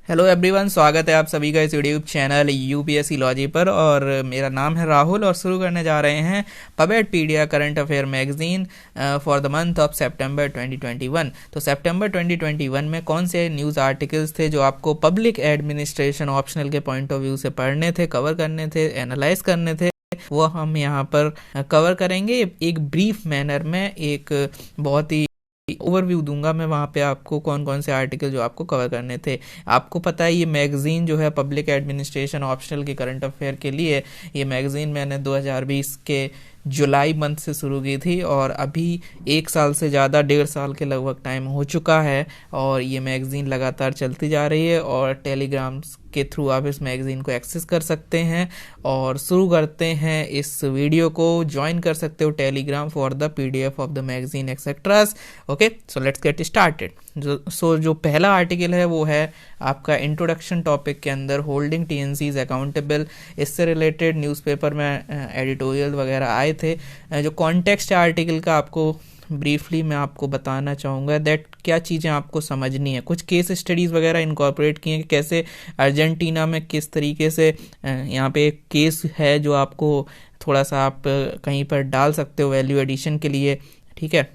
Hello everyone, स्वागत है आप सभी का इस यूट्यूब चैनल यूपीएससी लॉजी पर। और मेरा नाम है राहुल और शुरू करने जा रहे हैं पबेटपीडिया current affair magazine for the month of सितंबर 2021। तो सितंबर 2021 में कौन से न्यूज़ आर्टिकल्स थे जो आपको पब्लिक एडमिनिस्ट्रेशन ऑप्शनल के पॉइंट ऑफ व्यू से पढ़ने थे, कवर करने थे, एनालाइज करने थे, वो हम यहाँ पर कवर करेंगे एक ब्रीफ मैनर में। एक बहुत ही ओवरव्यू दूंगा मैं वहाँ पे आपको कौन कौन से आर्टिकल जो आपको कवर करने थे। आपको पता है ये मैगजीन जो है पब्लिक एडमिनिस्ट्रेशन ऑप्शनल के करंट अफेयर के लिए, ये मैगजीन मैंने 2020 के जुलाई मंथ से शुरू की थी और अभी 1 साल से ज़्यादा, 1.5 साल के लगभग टाइम हो चुका है और ये मैगज़ीन लगातार चलती जा रही है। और टेलीग्राम के थ्रू आप इस मैगज़ीन को एक्सेस कर सकते हैं। और शुरू करते हैं इस वीडियो को। ज्वाइन कर सकते हो Telegram for the PDF of the magazine etceteras. Okay, so let's get started. जो पहला आर्टिकल है वो है आपका इंट्रोडक्शन टॉपिक के अंदर होल्डिंग टीएनसीज अकाउंटेबल। इससे रिलेटेड न्यूज़पेपर में एडिटोरियल वगैरह आए थे। जो कॉन्टेक्स्ट है आर्टिकल का आपको ब्रीफली मैं आपको बताना चाहूँगा दैट क्या चीज़ें आपको समझनी है। कुछ केस स्टडीज़ वगैरह इनकॉर्पोरेट किए हैं कि कैसे अर्जेंटीना में किस तरीके से यहाँ पे एक केस है जो आपको थोड़ा सा आप कहीं पर डाल सकते हो वैल्यू एडिशन के लिए, ठीक है।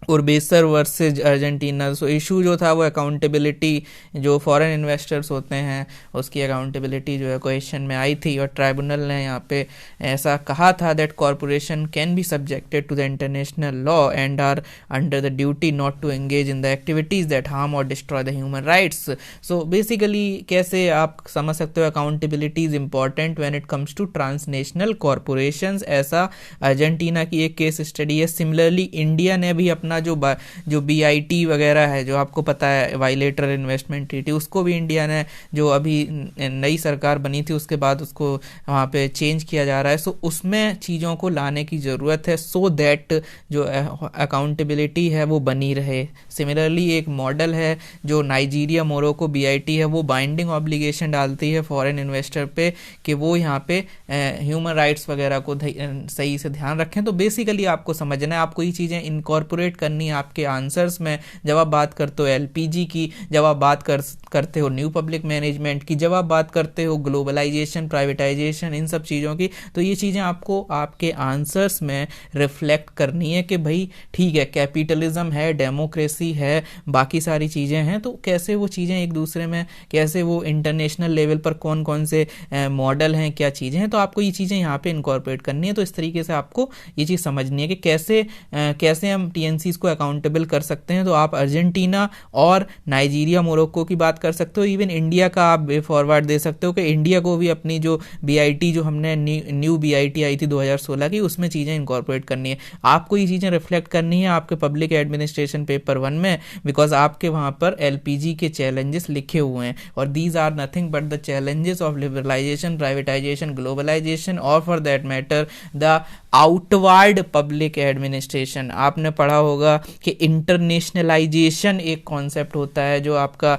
उर्बेसर वर्सेज अर्जेंटीना, सो इशू जो था वो अकाउंटेबिलिटी, जो फॉरेन इन्वेस्टर्स होते हैं उसकी अकाउंटेबिलिटी जो है क्वेश्चन में आई थी। और ट्राइब्यूनल ने यहाँ पे ऐसा कहा था that corporation can be subjected to the international law and are under the duty not to engage in the activities that harm और destroy the human rights. So basically कैसे आप समझ सकते हो accountability is important when it comes to transnational corporations. ऐसा Argentina की एक case study है। सिमिलरली इंडिया ने भी अपना जो बीआईटी वगैरह है, जो आपको पता है बाइलेटरल इन्वेस्टमेंट ट्रीटी, उसको भी इंडिया ने, जो अभी नई सरकार बनी थी उसके बाद उसको वहाँ पे चेंज किया जा रहा है। सो उसमें चीज़ों को लाने की ज़रूरत है सो दैट जो अकाउंटेबिलिटी है वो बनी रहे। सिमिलरली एक मॉडल है जो नाइजीरिया मोरक्को बीआईटी है, वो बाइंडिंग ऑब्लिगेशन डालती है फॉरेन इन्वेस्टर पे कि वो यहाँ पे ह्यूमन राइट्स वगैरह को सही से ध्यान रखें। तो बेसिकली आपको समझना है, आपको ये चीज़ें इनकॉर्पोरेट करनी है आपके आंसर्स में। जब आप बात करते हो एलपीजी की, जब आप बात करते हो न्यू पब्लिक मैनेजमेंट की, जब आप बात करते हो ग्लोबलाइजेशन, प्राइवेटाइजेशन, इन सब चीज़ों की, तो ये चीज़ें आपको आपके आंसर्स में रिफ्लेक्ट करनी है कि भाई ठीक है, कैपिटलिज्म है, डेमोक्रेसी है, बाकी सारी चीज़ें हैं, तो कैसे वो चीज़ें एक दूसरे में, कैसे वो इंटरनेशनल लेवल पर कौन कौन से मॉडल हैं, क्या चीज़ें हैं, तो आपको ये चीज़ें यहाँ पे इनकॉर्पोरेट करनी है। तो इस तरीके से आपको ये चीज़ समझनी है कि कैसे हम टीएनसी को अकाउंटेबल कर सकते हैं। तो आप अर्जेंटीना और नाइजीरिया मोरक्को की बात कर सकते हो। इवन इंडिया का आप वे फॉरवर्ड दे सकते हो कि इंडिया को भी अपनी जो बीआईटी, जो हमने न्यू बीआईटी आई थी 2016 की, उसमें चीज़ें इंकॉर्पोरेट करनी है। आपको ये चीज़ें रिफ्लेक्ट करनी है आपके पब्लिक एडमिनिस्ट्रेशन पेपर 1 में, बिकॉज आपके वहाँ पर एलपीजी के चैलेंजेस लिखे हुए हैं और these are nothing but the challenges of liberalisation, privatisation, globalisation और for that matter the outward public administration. आपने पढ़ा होगा कि इंटरनेशनलाइजेशन एक कॉन्सेप्ट होता है जो आपका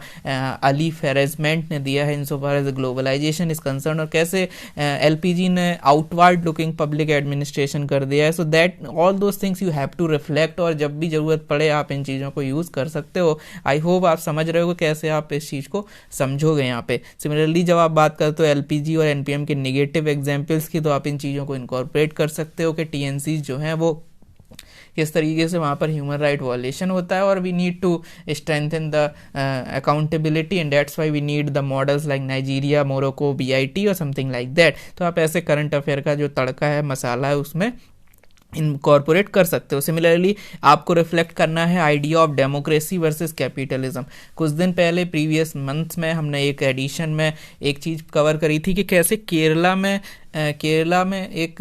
अली फेरेजमेंट ने दिया है in so far as globalisation is concern, और कैसे एलपीजी ने आउटवर्ड लुकिंग पब्लिक एडमिनिस्ट्रेशन कर दिया है। So that all those things you have to reflect, और जब भी ज़रूरत पड़े आप इन चीज़ों को यूज़ कर सकते हो। आई होप आप समझ रहे हो कैसे आप इस चीज़ को समझोगे यहाँ पे। सिमिलरली जब आप बात करते हो एलपीजी और एनपीएम के नेगेटिव एग्जाम्पल्स की, तो आप इन चीज़ों को इनकॉर्पोरेट कर सकते हो कि टीएनसीज जो हैं वो किस तरीके से वहाँ पर ह्यूमन राइट वायलेशन होता है। और we need to strengthen the accountability and that's why we need the models like Nigeria, Morocco, BIT और समथिंग लाइक दैट। तो आप ऐसे करंट अफेयर का जो तड़का है, मसाला है, उसमें इनकॉर्पोरेट कर सकते हो। सिमिलरली आपको रिफ्लेक्ट करना है idea of democracy versus capitalism. कुछ दिन पहले प्रीवियस मंथ में हमने एक एडिशन में एक चीज़ कवर करी थी कि कैसे केरला में एक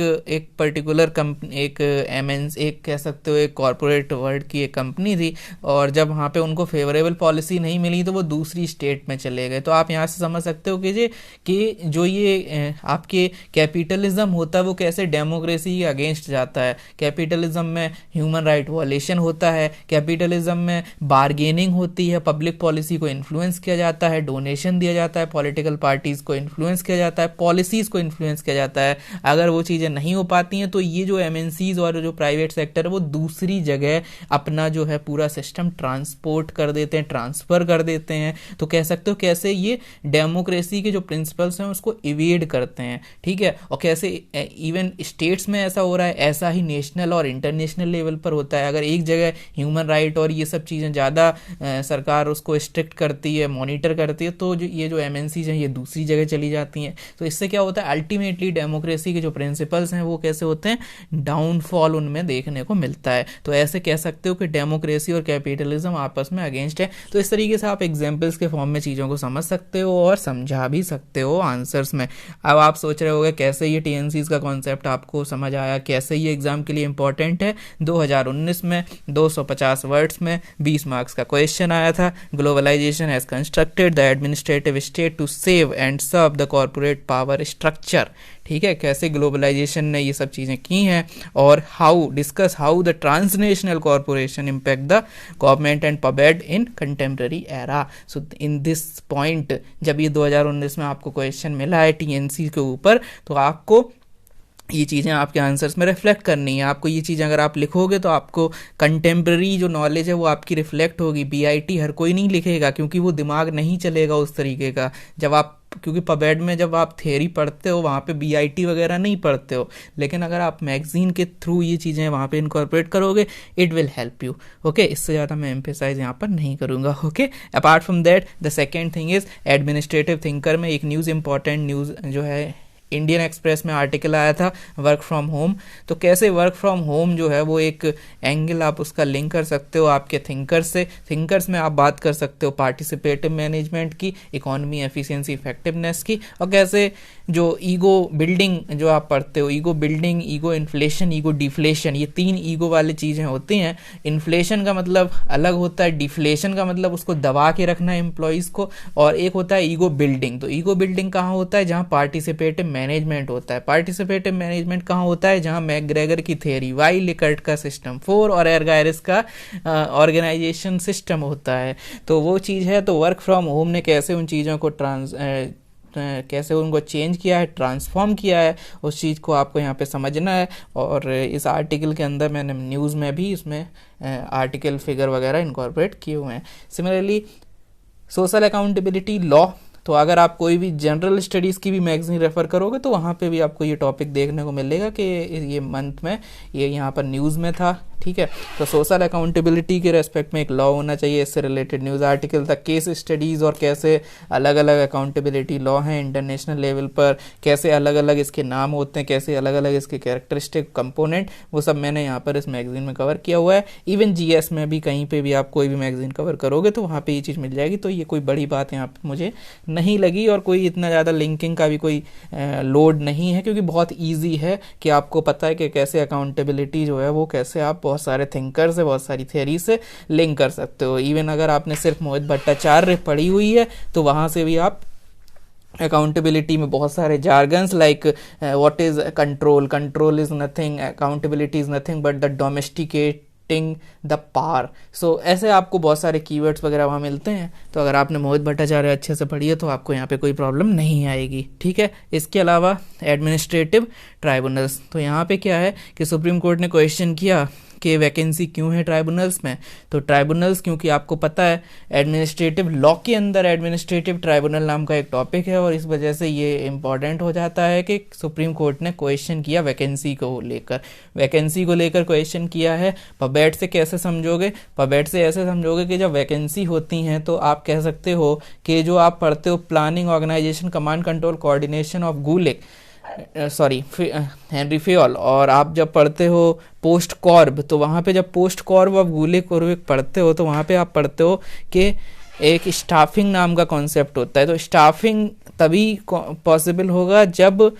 पर्टिकुलर कंपनी, एक कह सकते हो एक कॉरपोरेट वर्ल्ड की एक कंपनी थी, और जब वहाँ पे उनको फेवरेबल पॉलिसी नहीं मिली तो वो दूसरी स्टेट में चले गए। तो आप यहाँ से समझ सकते हो कि जो ये आपके कैपिटलिज्म होता है वो कैसे डेमोक्रेसी के अगेंस्ट जाता है। है, कैपिटलिज्म में ह्यूमन राइट वॉयलेशन होता है, कैपिटलिज्म में बार्गेनिंग होती है, पब्लिक पॉलिसी को इन्फ्लुएंस किया जाता है, डोनेशन दिया जाता है, पॉलिटिकल पार्टीज को इन्फ्लुएंस किया जाता है, पॉलिसीज को इन्फ्लुएंस किया जाता है। अगर वो चीज़ें नहीं हो पाती हैं तो ये जो एमएनसीज और जो प्राइवेट सेक्टर है वो दूसरी जगह अपना जो है पूरा सिस्टम ट्रांसपोर्ट कर देते हैं, ट्रांसफर कर देते हैं। तो कह सकते हो कैसे ये डेमोक्रेसी के जो प्रिंसिपल्स हैं उसको इवेड करते हैं, ठीक है। और कैसे इवन स्टेट्स में ऐसा हो रहा है, ऐसा ही नेशनल और इंटरनेशनल लेवल पर होता है। अगर एक जगह ह्यूमन राइट और ये सब चीज़ें ज़्यादा सरकार उसको स्ट्रिक्ट करती है, मॉनिटर करती है, तो ये जो एमएनसीज हैं ये दूसरी जगह चली जाती हैं। तो इससे क्या होता है, अल्टीमेटली डेमोक्रेसी के जो प्रिंसिपल्स हैं वो कैसे होते हैं, डाउनफॉल उनमें देखने को मिलता है। तो ऐसे कह सकते हो कि डेमोक्रेसी और कैपिटलिज्म आपस में अगेंस्ट है। तो इस तरीके से आप एग्जाम्पल्स के फॉर्म में चीज़ों को समझ सकते हो और समझा भी सकते हो आंसर्स में। अब आप सोच रहे होगे कैसे ये टीएनसीज का कॉन्सेप्ट आपको समझ आया, कैसे ये एग्जाम के लिए इंपॉर्टेंट है। 2019 में 250 वर्ड्स में 20 मार्क्स का क्वेश्चन आया था। Globalisation has constructed the administrative state to save and serve the corporate power structure, ठीक है। कैसे ग्लोबलाइजेशन ने ये सब चीज़ें की हैं और discuss how the transnational corporation impact the government and public in contemporary era. So in this point जब ये 2019 में आपको क्वेश्चन मिला है टीएनसी के ऊपर, तो आपको ये चीज़ें आपके आंसर्स में रिफ्लेक्ट करनी है। आपको ये चीज़ें अगर आप लिखोगे तो आपको कंटेम्प्रेरी जो नॉलेज है वो आपकी रिफ्लेक्ट होगी। बीआईटी हर कोई नहीं लिखेगा क्योंकि वो दिमाग नहीं चलेगा उस तरीके का। जब आप क्योंकि पबेड में जब आप थ्योरी पढ़ते हो वहाँ पे बीआईटी वगैरह नहीं पढ़ते हो, लेकिन अगर आप मैगजीन के थ्रू ये चीज़ें वहाँ पे इनकॉर्पोरेट करोगे it will help you, okay. इससे ज़्यादा मैं एम्फेसाइज यहाँ पर नहीं करूँगा, okay. Apart from that the second thing is administrative thinker में एक न्यूज़ इंपॉर्टेंट न्यूज़ जो है इंडियन एक्सप्रेस में आर्टिकल आया था वर्क फ्रॉम होम। तो कैसे वर्क फ्रॉम होम जो है वो एक एंगल आप उसका लिंक कर सकते हो आपके थिंकर्स से। थिंकर्स में आप बात कर सकते हो पार्टिसिपेटिव मैनेजमेंट की, इकोनॉमी एफिशिएंसी इफेक्टिवनेस की, और कैसे जो ईगो बिल्डिंग जो आप पढ़ते हो, ego building, ego inflation, ego deflation, ये 3 ईगो वाली चीज़ें होती हैं। इन्फ्लेशन का मतलब अलग होता है, डिफ्लेशन का मतलब उसको दबा के रखना है एम्प्लॉयज़ को, और एक होता है ईगो बिल्डिंग। तो ईगो बिल्डिंग कहाँ होता है, जहाँ पार्टिसिपेटिव मैनेजमेंट होता है। पार्टिसिपेटिव मैनेजमेंट कहाँ होता है, जहाँ मैकग्रेगर की थ्योरी, वाई लिकर्ट का सिस्टम 4 और एरगायरिस का ऑर्गेनाइजेशन सिस्टम होता है। तो वो चीज़ है। तो वर्क फ्रॉम होम ने कैसे उन चीज़ों को कैसे उनको चेंज किया है, ट्रांसफॉर्म किया है, उस चीज़ को आपको यहाँ पे समझना है। और इस आर्टिकल के अंदर मैंने न्यूज़ में भी इसमें आर्टिकल फिगर वगैरह इनकॉर्पोरेट किए हुए हैं। सिमिलरली सोशल अकाउंटेबिलिटी लॉ, तो अगर आप कोई भी जनरल स्टडीज़ की भी मैगजीन रेफ़र करोगे तो वहाँ पे भी आपको ये टॉपिक देखने को मिलेगा कि ये मंथ में ये यहाँ पर न्यूज़ में था, ठीक है। तो सोशल अकाउंटेबिलिटी के रेस्पेक्ट में एक लॉ होना चाहिए, इससे रिलेटेड न्यूज़ आर्टिकल तक, केस स्टडीज़ और कैसे अलग अलग अकाउंटेबिलिटी लॉ हैं इंटरनेशनल लेवल पर, कैसे अलग अलग इसके नाम होते हैं, कैसे अलग अलग इसके कैरेक्टरिस्टिक कंपोनेंट, वो सब मैंने यहाँ पर इस मैगजीन में कवर किया हुआ है। इवन जीएस में भी कहीं पर भी आप कोई भी मैगजीन कवर करोगे तो वहाँ पर ये चीज़ मिल जाएगी। तो ये कोई बड़ी बात यहाँ पर मुझे नहीं लगी और कोई इतना ज़्यादा लिंकिंग का भी कोई लोड नहीं है, क्योंकि बहुत ईजी है कि आपको पता है कि कैसे अकाउंटेबिलिटी जो है वो कैसे आप बहुत सारे थिंकर से, बहुत सारी थ्योरी से लिंक कर सकते हो। इवन अगर आपने सिर्फ मोहित भट्टाचार्य पढ़ी हुई है तो वहाँ से भी आप अकाउंटेबिलिटी में बहुत सारे jargons like what is control, control is nothing, accountability is nothing but the domesticate the power. So ऐसे आपको बहुत सारे कीवर्ड्स वगैरह वहाँ मिलते हैं। तो अगर आपने मोहित भट्टाचार्य अच्छे से पढ़ी है तो आपको यहाँ पे कोई प्रॉब्लम नहीं आएगी, ठीक है। इसके अलावा एडमिनिस्ट्रेटिव ट्राइब्यूनल्स, तो यहाँ पे क्या है कि सुप्रीम कोर्ट ने क्वेश्चन किया कि वैकेंसी क्यों है ट्राइब्यूनल्स में। तो ट्राइब्यूनल्स, क्योंकि आपको पता है एडमिनिस्ट्रेटिव लॉ के अंदर एडमिनिस्ट्रेटिव ट्राइब्यूनल नाम का एक टॉपिक है और इस वजह से ये इंपॉर्टेंट हो जाता है कि सुप्रीम कोर्ट ने क्वेश्चन किया वैकेंसी को लेकर। वैकेंसी को लेकर क्वेश्चन किया है। पबेट से कैसे समझोगे, पबेट से ऐसे समझोगे कि जब वैकेंसी होती हैं तो आप कह सकते हो कि जो आप पढ़ते हो planning, organisation, command control, coordination of Gulick Henri Fayol, और आप जब पढ़ते हो पोस्ट कॉर्ब, तो वहाँ पे जब पोस्ट कॉर्ब ऑफ गुलिक पढ़ते हो तो वहाँ पे आप पढ़ते हो कि एक स्टाफिंग नाम का कॉन्सेप्ट होता है। तो स्टाफिंग तभी पॉसिबल होगा जब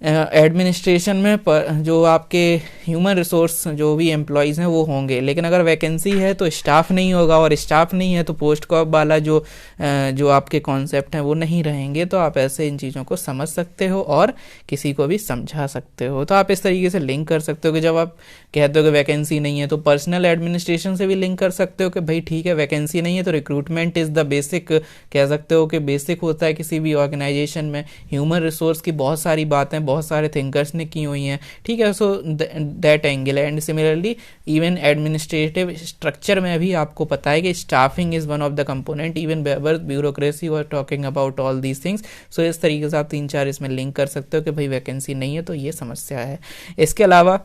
एडमिनिस्ट्रेशन में जो आपके ह्यूमन रिसोर्स जो भी एम्प्लॉयज़ हैं वो होंगे, लेकिन अगर वैकेंसी है तो स्टाफ नहीं होगा, और स्टाफ नहीं है तो पोस्ट कॉप वाला जो आपके कॉन्सेप्ट हैं वो नहीं रहेंगे। तो आप ऐसे इन चीज़ों को समझ सकते हो और किसी को भी समझा सकते हो। तो आप इस तरीके से लिंक कर सकते हो कि जब आप कहते हो कि वैकेंसी नहीं है तो पर्सनल एडमिनिस्ट्रेशन से भी लिंक कर सकते हो कि भाई ठीक है वैकेंसी नहीं है तो रिक्रूटमेंट इज़ द बेसिक, कह सकते हो कि बेसिक होता है किसी भी ऑर्गेनाइजेशन में। ह्यूमन रिसोर्स की बहुत सारी बातें बहुत सारे थिंकर्स ने की हुई हैं, ठीक है। सो दैट एंगल है। And similarly even administrative structure में भी आपको पता है कि staffing is one of the component, even bureaucracy और talking about all these things. So इस तरीके से आप 3-4 इसमें लिंक कर सकते हो कि भाई वैकेंसी नहीं है तो ये समस्या है। इसके अलावा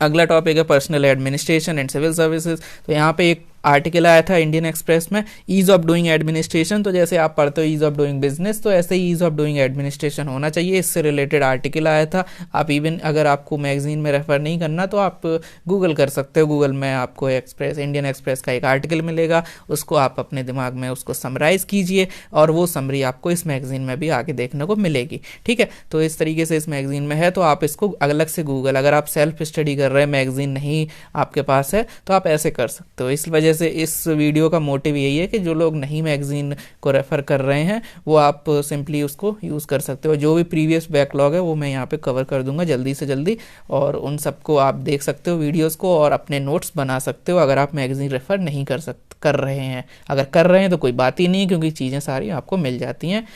अगला टॉपिक है personal administration and civil services. तो यहाँ पे एक आर्टिकल आया था इंडियन एक्सप्रेस में, ईज ऑफ डूइंग एडमिनिस्ट्रेशन। तो जैसे आप पढ़ते हो ईज ऑफ डूइंग बिजनेस, तो ऐसे ही ईज ऑफ डूइंग एडमिनिस्ट्रेशन होना चाहिए। इससे रिलेटेड आर्टिकल आया था। आप इवन अगर आपको मैगजीन में रेफर नहीं करना तो आप गूगल कर सकते हो, गूगल में आपको इंडियन एक्सप्रेस का एक आर्टिकल मिलेगा, उसको आप अपने दिमाग में उसको समराइज़ कीजिए और वो समरी आपको इस मैगजीन में भी आगे देखने को मिलेगी, ठीक है। तो इस तरीके से इस मैगजीन में है, तो आप इसको अलग से गूगल, अगर आप सेल्फ स्टडी कर रहे हैं मैगजीन नहीं आपके पास है तो आप ऐसे कर सकते हो। इस वजह से इस वीडियो का मोटिव यही है कि जो लोग नहीं मैगजीन को रेफर कर रहे हैं वो आप सिंपली उसको यूज़ कर सकते हो। जो भी प्रीवियस बैकलॉग है वो मैं यहाँ पे कवर कर दूंगा जल्दी से जल्दी, और उन सबको आप देख सकते हो वीडियोस को और अपने नोट्स बना सकते हो अगर आप मैगजीन रेफर नहीं कर रहे हैं। अगर कर रहे हैं तो कोई बात ही नहीं, क्योंकि चीज़ें सारी आपको मिल जाती हैं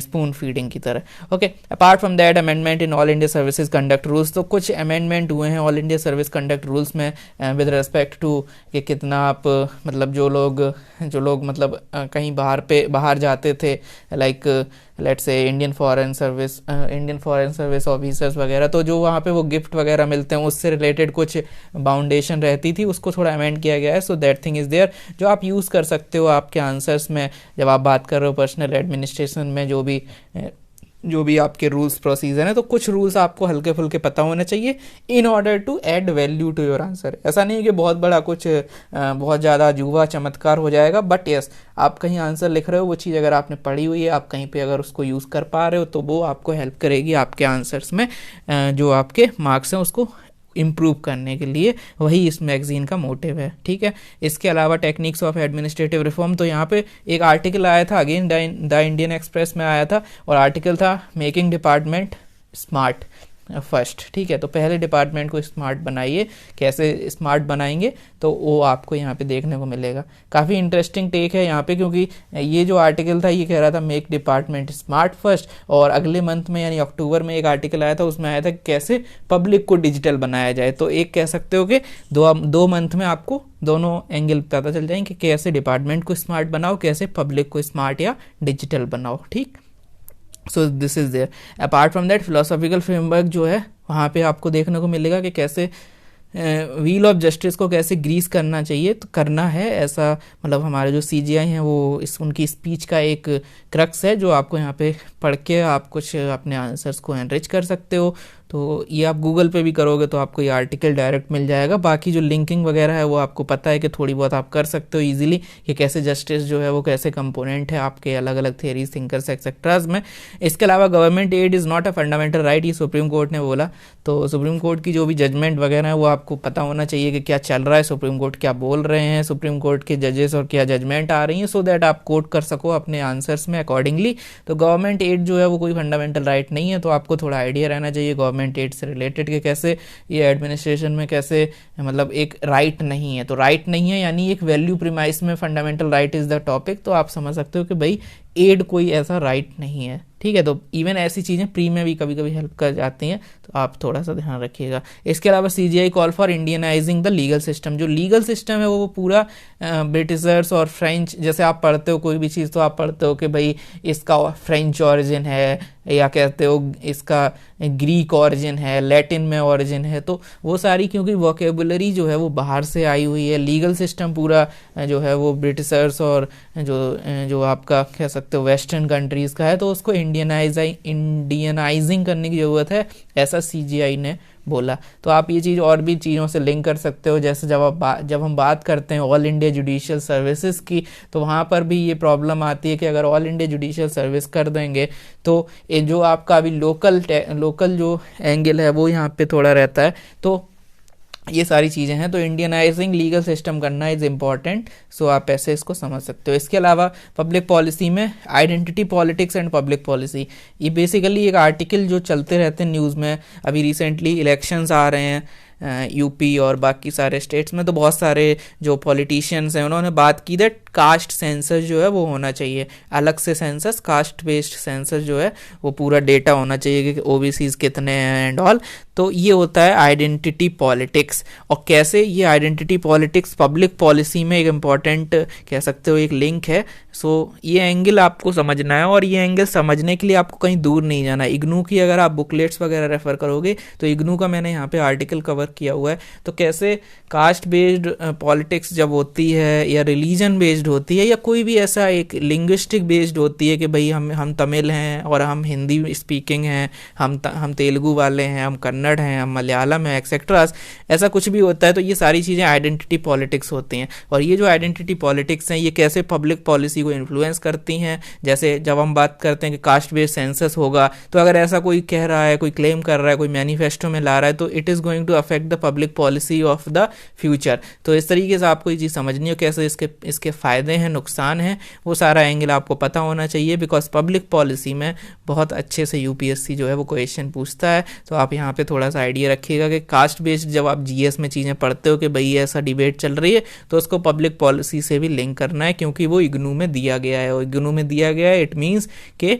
स्पून फीडिंग की तरह। Okay, apart from that amendment in all India services conduct rules. तो कुछ अमेंडमेंट हुए हैं all India service conduct rules में विद रिस्पेक्ट टू कि कितना आप मतलब जो लोग मतलब कहीं बाहर जाते थे, like let's say Indian foreign service officers वगैरह, तो जो वहाँ पे वो गिफ्ट वगैरह मिलते हैं उससे रिलेटेड कुछ बाउंडेशन रहती थी, उसको थोड़ा अमेंड किया गया है। So that thing is there, जो आप यूज़ कर सकते हो आपके आंसर्स में जब आप बात कर रहे हो पर्सनल एडमिनिस्ट्रेशन में। जो भी आपके रूल्स प्रोसीजर हैं, तो कुछ रूल्स आपको हल्के फुल्के पता होने चाहिए in order to add value to your answer. ऐसा नहीं है कि बहुत बड़ा कुछ बहुत ज़्यादा अजूबा चमत्कार हो जाएगा, बट यस आप कहीं आंसर लिख रहे हो, वो चीज़ अगर आपने पढ़ी हुई है, आप कहीं पे अगर उसको यूज़ कर पा रहे हो तो वो आपको हेल्प करेगी आपके आंसर्स में जो आपके मार्क्स हैं उसको इम्प्रूव करने के लिए। वही इस मैगजीन का मोटिव है, ठीक है। इसके अलावा टेक्निक्स ऑफ एडमिनिस्ट्रेटिव रिफॉर्म, तो यहाँ पे एक आर्टिकल आया था, अगेन द इंडियन एक्सप्रेस में आया था, और आर्टिकल था मेकिंग डिपार्टमेंट स्मार्ट फर्स्ट, ठीक है। तो पहले डिपार्टमेंट को स्मार्ट बनाइए, कैसे स्मार्ट बनाएंगे तो वो आपको यहाँ पे देखने को मिलेगा। काफ़ी इंटरेस्टिंग टेक है यहाँ पे, क्योंकि ये जो आर्टिकल था ये कह रहा था मेक डिपार्टमेंट स्मार्ट फर्स्ट, और अगले मंथ में यानी अक्टूबर में एक आर्टिकल आया था, उसमें आया था कैसे पब्लिक को डिजिटल बनाया जाए। तो एक कह सकते हो कि दो मंथ में आपको दोनों एंगल पता चल जाएंगे कि कैसे डिपार्टमेंट को स्मार्ट बनाओ, कैसे पब्लिक को स्मार्ट या डिजिटल बनाओ, ठीक। So this is there. Apart from that philosophical framework जो है वहाँ पे आपको देखने को मिलेगा कि कैसे व्हील ऑफ जस्टिस को कैसे ग्रीस करना चाहिए, तो करना है ऐसा, मतलब हमारे जो CGI हैं वो उनकी स्पीच का एक क्रक्स है जो आपको यहाँ पे पढ़ के आप कुछ अपने आंसर्स को एनरिच कर सकते हो। तो ये आप गूगल पे भी करोगे तो आपको ये आर्टिकल डायरेक्ट मिल जाएगा। बाकी जो लिंकिंग वगैरह है वो आपको पता है कि थोड़ी बहुत आप कर सकते हो इजीली कि कैसे जस्टिस जो है वो कैसे कंपोनेंट है आपके अलग अलग थियरीज थिंकर्स एक्सेट्राज में। इसके अलावा government aid is not a fundamental right, ये सुप्रीम कोर्ट ने बोला। तो सुप्रीम कोर्ट की जो भी जजमेंट वगैरह है वो आपको पता होना चाहिए कि क्या चल रहा है, सुप्रीम कोर्ट क्या बोल रहे हैं, सुप्रीम कोर्ट के जजेस और क्या जजमेंट आ रही हैं, सो दैट आप कोट कर सको अपने आंसर्स में अकॉर्डिंगली। तो गवर्नमेंट एड जो है वो कोई फंडामेंटल राइट नहीं है, तो आपको थोड़ा आइडिया रहना चाहिए गवर्नमेंट एड से रिलेटेड के कैसे ये एडमिनिस्ट्रेशन में कैसे मतलब एक राइट नहीं है। तो राइट नहीं है यानी एक वैल्यू प्रीमाइस में fundamental right is the topic, तो आप समझ सकते हो कि भाई एड कोई ऐसा राइट नहीं है, ठीक है। तो इवन ऐसी चीज़ें प्री में भी कभी कभी हेल्प कर जाती हैं, तो आप थोड़ा सा ध्यान रखिएगा। इसके अलावा CGI call for Indianising the legal system. जो लीगल सिस्टम है वो पूरा ब्रिटिशर्स और फ्रेंच, जैसे आप पढ़ते हो कोई भी चीज़ तो आप पढ़ते हो कि भाई इसका फ्रेंच ऑरिजिन है, या कहते हो इसका ग्रीक ऑरिजिन है, लैटिन में ऑरिजिन है, तो वो सारी क्योंकि वोकेबुलरी जो है वो बाहर से आई हुई है। लीगल सिस्टम पूरा जो है वो ब्रिटिशर्स और जो आपका कह सकते सकते हो वेस्टर्न कंट्रीज़ का है, तो उसको इंडियनाइजिंग करने की ज़रूरत है, ऐसा CGI ने बोला। तो आप ये चीज़ और भी चीज़ों से लिंक कर सकते हो, जैसे जब हम बात करते हैं ऑल इंडिया जुडिशियल सर्विसेज की, तो वहाँ पर भी ये प्रॉब्लम आती है कि अगर ऑल इंडिया जुडिशियल सर्विस कर देंगे तो ये जो आपका अभी लोकल जो एंगल है वो यहाँ पे थोड़ा रहता है। तो ये सारी चीज़ें हैं, तो इंडियनाइजिंग लीगल सिस्टम करना इज़ इम्पॉर्टेंट। सो आप ऐसे इसको समझ सकते हो। इसके अलावा पब्लिक पॉलिसी में identity politics and public policy, ये बेसिकली एक आर्टिकल जो चलते रहते हैं न्यूज़ में। अभी रिसेंटली इलेक्शंस आ रहे हैं यूपी और बाकी सारे स्टेट्स में, तो बहुत सारे जो पॉलिटिशियंस हैं उन्होंने बात की दैट कास्ट सेंसस जो है वो होना चाहिए, अलग से सेंसस, कास्ट बेस्ड सेंसस जो है वो पूरा डेटा होना चाहिए कि ओबीसीज कितने हैं एंड ऑल। तो ये होता है आइडेंटिटी पॉलिटिक्स। और कैसे ये आइडेंटिटी पॉलिटिक्स पब्लिक पॉलिसी में एक इम्पॉर्टेंट कह सकते हो एक लिंक है। सो ये एंगल आपको समझना है, और ये एंगल समझने के लिए आपको कहीं दूर नहीं जाना। इग्नू की अगर आप बुकलेट्स वगैरह रेफर करोगे तो इग्नू का मैंने यहाँ पे आर्टिकल कवर किया हुआ है। तो कैसे कास्ट बेस्ड पॉलिटिक्स जब होती है या रिलीजन बेस्ड होती है या कोई भी ऐसा एक लिंग्विस्टिक बेस्ड होती है कि भाई हम तमिल हैं और हम हिंदी स्पीकिंग हैं, हम तेलुगु वाले हैं, हम कन्नड़ हैं, हम मलयालम हैं, एक्सेट्रा, ऐसा कुछ भी होता है, तो ये सारी चीज़ें आइडेंटिटी पॉलिटिक्स होती हैं। और ये जो आइडेंटिटी पॉलिटिक्स हैं ये कैसे पब्लिक पॉलिसी को इन्फ्लुएंस करती हैं। जैसे जब हम बात करते हैं कि कास्ट बेस्ड सेंसस होगा, तो अगर ऐसा कोई कह रहा है, कोई क्लेम कर रहा है, कोई मैनिफेस्टो में ला रहा है, तो it is going to affect the public policy of the future. तो इस तरीके से आपको ये चीज़ समझनी हो, कैसे इसके फ़ायदे हैं, नुकसान हैं, वो सारा एंगल आपको पता होना चाहिए। बिकॉज पब्लिक पॉलिसी में बहुत अच्छे से यूपीएससी जो है वो क्वेश्चन पूछता है। तो आप यहाँ पे थोड़ा सा आइडिया रखिएगा कि कास्ट बेस्ड जब आप जीएस में चीज़ें पढ़ते हो कि भाई ऐसा डिबेट चल रही है, तो उसको पब्लिक पॉलिसी से भी लिंक करना है, क्योंकि वो इग्नू में दिया गया है। और इग्नू में दिया गया है, इट मीन्स कि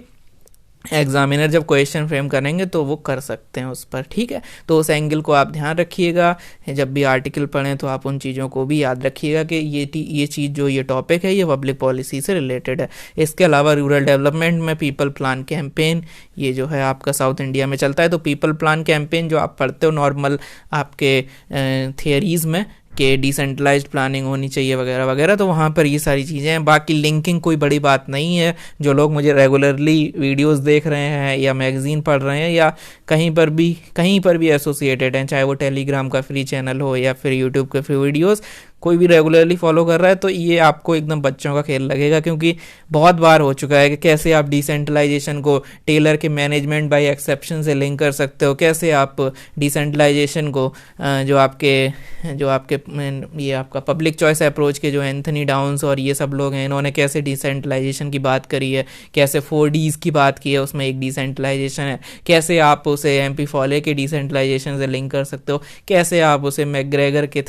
एग्जामिनर जब क्वेश्चन फ्रेम करेंगे तो वो कर सकते हैं उस पर, ठीक है। तो उस एंगल को आप ध्यान रखिएगा, जब भी आर्टिकल पढ़ें तो आप उन चीज़ों को भी याद रखिएगा कि ये चीज़ जो ये टॉपिक है ये पब्लिक पॉलिसी से रिलेटेड है। इसके अलावा रूरल डेवलपमेंट में पीपल प्लान कैंपेन, ये जो है आपका साउथ इंडिया में चलता है। तो पीपल प्लान कैंपेन जो आप पढ़ते हो नॉर्मल आपके थियरीज़ में कि डिसेंट्रलाइज्ड प्लानिंग होनी चाहिए वगैरह वगैरह, तो वहाँ पर ये सारी चीज़ें हैं। बाकी लिंकिंग कोई बड़ी बात नहीं है। जो लोग मुझे रेगुलरली वीडियोस देख रहे हैं या मैगज़ीन पढ़ रहे हैं या कहीं पर भी एसोसिएटेड हैं, चाहे वो टेलीग्राम का फ्री चैनल हो या फिर यूट्यूब के फ्री वीडियोस, कोई भी रेगुलरली फॉलो कर रहा है, तो ये आपको एकदम बच्चों का खेल लगेगा, क्योंकि बहुत बार हो चुका है कि कैसे आप डिसेंट्रलाइजेशन को टेलर के मैनेजमेंट बाय एक्सेप्शन से लिंक कर सकते हो, कैसे आप डिसेंट्रलाइजेशन को जो आपके ये आपका पब्लिक चॉइस अप्रोच के जो एंथनी डाउन्स और ये सब लोग हैं, इन्होंने कैसे डिसेंट्रलाइजेशन की बात करी है, कैसे 4Ds की बात की है, उसमें एक डिसेंट्रलाइजेशन है, कैसे आप उसे MP फॉले के डिसेंट्रलाइजेशन से लिंक कर सकते हो, कैसे आप उसे मैकग्रेगर के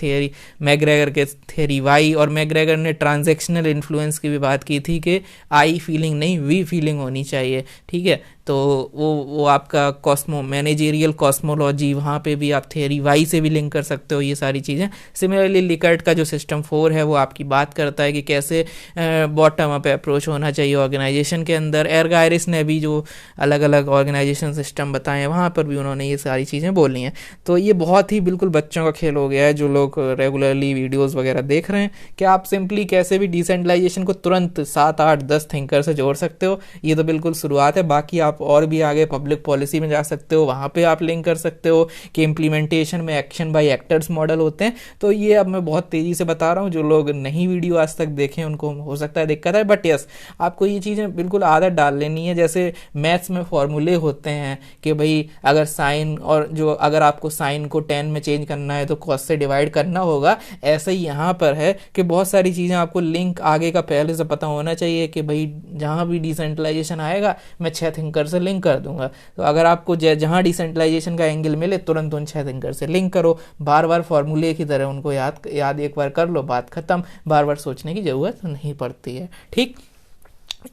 थ्योरी वाई, और मैकग्रेगर ने ट्रांजैक्शनल इन्फ्लुएंस की भी बात की थी कि आई फीलिंग नहीं वी फीलिंग होनी चाहिए, ठीक है। तो वो आपका मैनेजेरियल कॉस्मोलॉजी, वहाँ पे भी आप थ्योरी वाई से भी लिंक कर सकते हो ये सारी चीज़ें। सिमिलरली लिकर्ट का जो सिस्टम 4 है वो आपकी बात करता है कि कैसे बॉटम अप अप्रोच होना चाहिए ऑर्गेनाइजेशन के अंदर। एरगायरिस ने भी जो अलग अलग ऑर्गेनाइजेशन सिस्टम बताए हैं वहाँ पर भी उन्होंने ये सारी चीज़ें बोली हैं। तो ये बहुत ही बिल्कुल बच्चों का खेल हो गया है जो लोग रेगुलरली वीडियोज़ वगैरह देख रहे हैं, कि आप सिंपली कैसे भी डिसेंट्रलाइजेशन को तुरंत 7, 8, 10 थिंकर से जोड़ सकते हो। ये तो बिल्कुल शुरुआत है, बाकी आप और भी आगे पब्लिक पॉलिसी में जा सकते हो, वहाँ पे आप लिंक कर सकते हो कि इम्प्लीमेंटेशन में एक्शन बाय एक्टर्स मॉडल होते हैं। तो ये अब मैं बहुत तेज़ी से बता रहा हूँ, जो लोग नहीं वीडियो आज तक देखें उनको हो सकता है दिक्कत है, बट यस आपको ये चीज़ें बिल्कुल आदत डाल लेनी है। जैसे मैथ्स में फॉर्मूले होते हैं कि भाई अगर साइन और जो अगर आपको साइन को 10 में चेंज करना है तो कॉस से डिवाइड करना होगा, ऐसे ही यहाँ पर है कि बहुत सारी चीज़ें आपको लिंक आगे का पहले से पता होना चाहिए कि भाई जहाँ भी डिसेंट्रलाइजेशन आएगा मैं 6 थिंकर से लिंक कर दूंगा। तो अगर आपको जहाँ डिसेंट्रलाइजेशन का एंगल मिले तुरंत उन 6 थिंकर से लिंक करो, बार बार फॉर्मूले की तरह उनको याद एक बार कर लो, बात खत्म, बार बार सोचने की ज़रूरत नहीं पड़ती है, ठीक।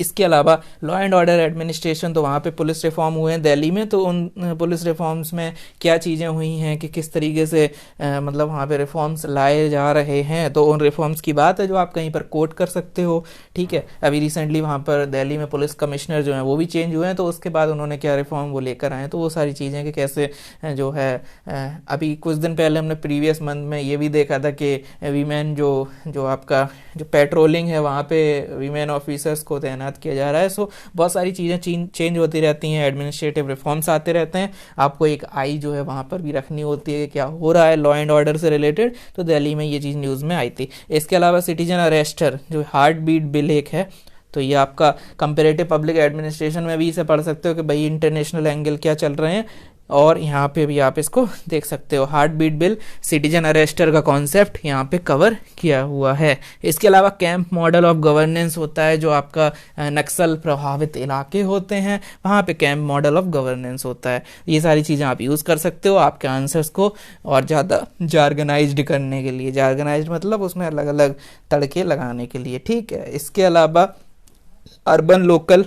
इसके अलावा लॉ एंड ऑर्डर एडमिनिस्ट्रेशन, तो वहाँ पे पुलिस रिफॉर्म हुए हैं दिल्ली में, तो उन पुलिस रिफॉर्म्स में क्या चीज़ें हुई हैं कि किस तरीके से मतलब वहाँ पे रिफॉर्म्स लाए जा रहे हैं, तो उन रिफॉर्म्स की बात है जो आप कहीं पर कोट कर सकते हो, ठीक है। अभी रिसेंटली वहाँ पर दिल्ली में पुलिस कमिश्नर जो हैं वो भी चेंज हुए हैं, तो उसके बाद उन्होंने क्या रिफॉर्म वो लेकर आए, तो वो सारी चीज़ें कि कैसे जो है अभी कुछ दिन पहले हमने प्रीवियस मंथ में ये भी देखा था कि वीमेन जो आपका जो पेट्रोलिंग है वहाँ पे वीमेन ऑफिसर्स को तैनात किया जा रहा है। सो बहुत सारी चीज़ें चेंज होती रहती हैं, एडमिनिस्ट्रेटिव रिफॉर्म्स आते रहते हैं, आपको एक आई जो है वहाँ पर भी रखनी होती है, क्या हो रहा है लॉ एंड ऑर्डर से रिलेटेड। तो दिल्ली में ये चीज़ न्यूज़ में आई थी। इसके अलावा सिटीजन अरेस्टर जो हार्ट बीट बिल एक है, तो ये आपका कंपेरेटिव पब्लिक एडमिनिस्ट्रेशन में भी इसे पढ़ सकते हो कि भाई इंटरनेशनल एंगल क्या चल रहे हैं, और यहाँ पे भी आप इसको देख सकते हो। Heartbeat bill citizen arrester का कॉन्सेप्ट यहाँ पे कवर किया हुआ है। इसके अलावा कैंप मॉडल ऑफ गवर्नेंस होता है, जो आपका नक्सल प्रभावित इलाके होते हैं वहाँ पे कैंप मॉडल ऑफ गवर्नेंस होता है। ये सारी चीज़ें आप यूज़ कर सकते हो आपके आंसर्स को और ज़्यादा जार्गनाइज्ड करने के लिए। जार्गनाइज्ड मतलब उसमें अलग अलग तड़के लगाने के लिए, ठीक है। इसके अलावा अर्बन लोकल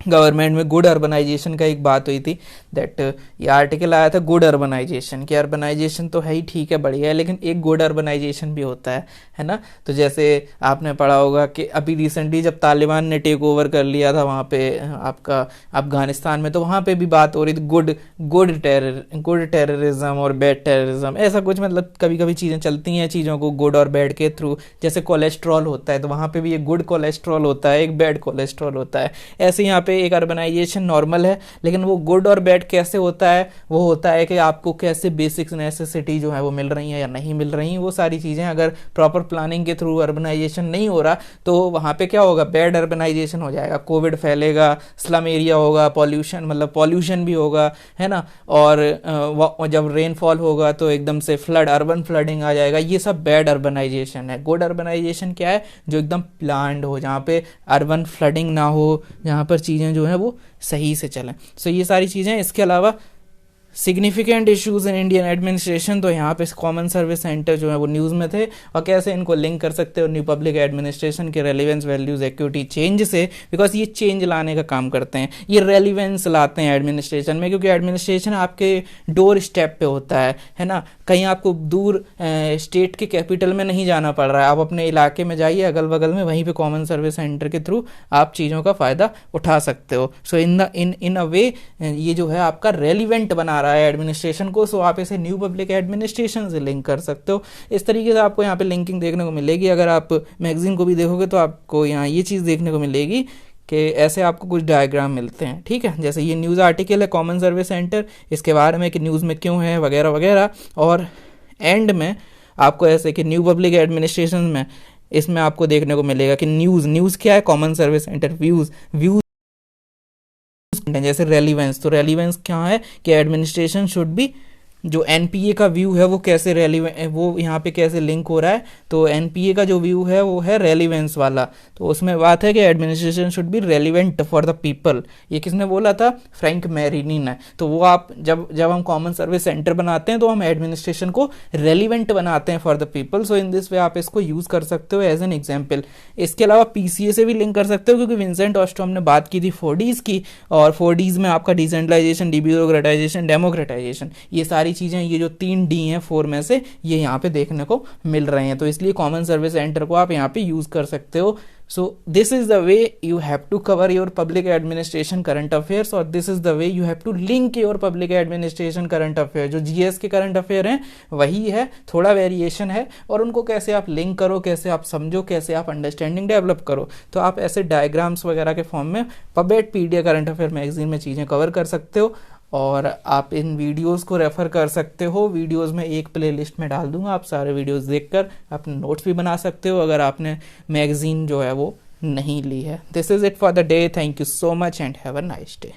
गवर्नमेंट में गुड अर्बनाइजेशन का एक बात हुई थी, दैट ये आर्टिकल आया था गुड अर्बनाइजेशन, कि अर्बनाइजेशन तो है ही ठीक है, बढ़िया है, लेकिन एक गुड अर्बनाइजेशन भी होता है ना। तो जैसे आपने पढ़ा होगा कि अभी रिसेंटली जब तालिबान ने टेक ओवर कर लिया था वहाँ पे आपका अफगानिस्तान में, तो वहाँ पे भी बात हो रही थी गुड टेररिज्म और बैड टेररिज्म, ऐसा कुछ, मतलब कभी कभी चीज़ें चलती हैं चीज़ों को गुड और बैड के थ्रू। जैसे कोलेस्ट्रॉल होता है तो वहाँ पे भी एक गुड कोलेस्ट्रॉल होता है, एक बैड कोलेस्ट्रॉल होता है। ऐसे यहाँ पे एक अर्बनाइजेशन नॉर्मल है, लेकिन वो गुड और बैड कैसे होता है, वो होता है कि आपको कैसे बेसिक नेसेसिटी जो है वो मिल रही है या नहीं मिल रही, वो सारी चीज़ें। अगर प्रॉपर प्लानिंग के थ्रू अर्बनाइजेशन नहीं हो रहा तो वहाँ पे क्या होगा, बैड अर्बनाइजेशन हो जाएगा, कोविड फैलेगा, स्लम एरिया होगा, पॉल्यूशन मतलब पॉल्यूशन भी होगा, है ना। और जब रेनफॉल होगा तो एकदम से फ्लड, अर्बन फ्लडिंग आ जाएगा। ये सब बैड अर्बनाइजेशन है। गुड अर्बनाइजेशन क्या है, जो एकदम प्लान्ड हो, जहाँ पे अर्बन फ्लडिंग ना हो, जहाँ पर चीज़ें जो है वो सही से चलें। सो ये सारी चीज़ें। इसके अलावा significant issues in Indian administration, तो यहाँ पे कॉमन सर्विस सेंटर जो है वो न्यूज़ में थे, और कैसे इनको लिंक कर सकते हो न्यू पब्लिक एडमिनिस्ट्रेशन के रेलिवेंस वैल्यूज एक्यूटी चेंज से, बिकॉज ये चेंज लाने का काम करते हैं, ये रेलिवेंस लाते हैं एडमिनिस्ट्रेशन में, क्योंकि एडमिनिस्ट्रेशन आपके डोर स्टेप पे होता है ना। कहीं आपको दूर स्टेट के कैपिटल में नहीं जाना पड़ रहा है, आप अपने इलाके में जाइए अगल बगल में, वहीं पे कॉमन सर्विस सेंटर के थ्रू आप चीज़ों का फ़ायदा उठा सकते हो। सो इन अ वे ये जो है आपका रेलिवेंट बना रहा है एडमिनिस्ट्रेशन को। सो आप इसे न्यू पब्लिक एडमिनिस्ट्रेशन से लिंक कर सकते हो। इस तरीके से आपको यहाँ पे लिंकिंग देखने को मिलेगी। अगर आप मैगजीन को भी देखोगे तो आपको यहाँ ये चीज़ देखने को मिलेगी कि ऐसे आपको कुछ डायग्राम मिलते हैं, ठीक है। जैसे ये न्यूज़ आर्टिकल है कॉमन सर्विस सेंटर, इसके बारे में कि न्यूज़ में क्यों है वगैरह वगैरह, और एंड में आपको ऐसे कि न्यू पब्लिक एडमिनिस्ट्रेशन में इसमें आपको देखने को मिलेगा कि न्यूज़ क्या है, कॉमन सर्विस सेंटर व्यूज़ जैसे रेलिवेंस, तो रेलिवेंस क्या है कि एडमिनिस्ट्रेशन शुड बी, जो एनपीए का व्यू है वो कैसे वो यहाँ पे कैसे लिंक हो रहा है, तो एनपीए का जो व्यू है वो है रेलिवेंस वाला। तो उसमें बात है कि administration should be relevant for the people. ये किसने बोला था, फ्रैंक मैरिनी ने। तो वो आप जब हम कॉमन सर्विस सेंटर बनाते हैं तो हम एडमिनिस्ट्रेशन को रेलिवेंट बनाते हैं for the people. So in this way आप इसको यूज़ कर सकते हो एज एन एग्जाम्पल। इसके अलावा पीसीए से भी लिंक कर सकते हो, क्योंकि विंसेंट ऑस्ट्रॉम ने बात की थी 4Ds की, और 4Ds में आपका डिसेंट्रलाइजेशन, डीब्यूरोक्रेटाइजेशन, डेमोक्रेटाइजेशन, ये सारी चीज़ें, ये जो 3D हैं 4 में से, ये यहाँ पे देखने को मिल रहे हैं। तो इसलिए कॉमन सर्विस सेंटर को आप यहाँ पे यूज़ कर सकते हो। So this is the way you have to cover your public administration current affairs, और this is the way you have to link your public administration current affair. जो GS के करंट अफेयर हैं वही है, थोड़ा वेरिएशन है, और उनको कैसे आप लिंक करो, कैसे आप समझो, कैसे आप अंडरस्टैंडिंग डेवलप करो। तो आप ऐसे डायग्राम्स वगैरह के फॉर्म में पबेट पीडिया करंट अफेयर मैगजीन में चीज़ें कवर कर सकते हो। और आप इन वीडियोस को रेफ़र कर सकते हो, वीडियोस में एक प्लेलिस्ट में डाल दूंगा, आप सारे वीडियोस देखकर अपने नोट्स भी बना सकते हो अगर आपने मैगजीन जो है वो नहीं ली है। This is it for the day. Thank you so much and have a nice day.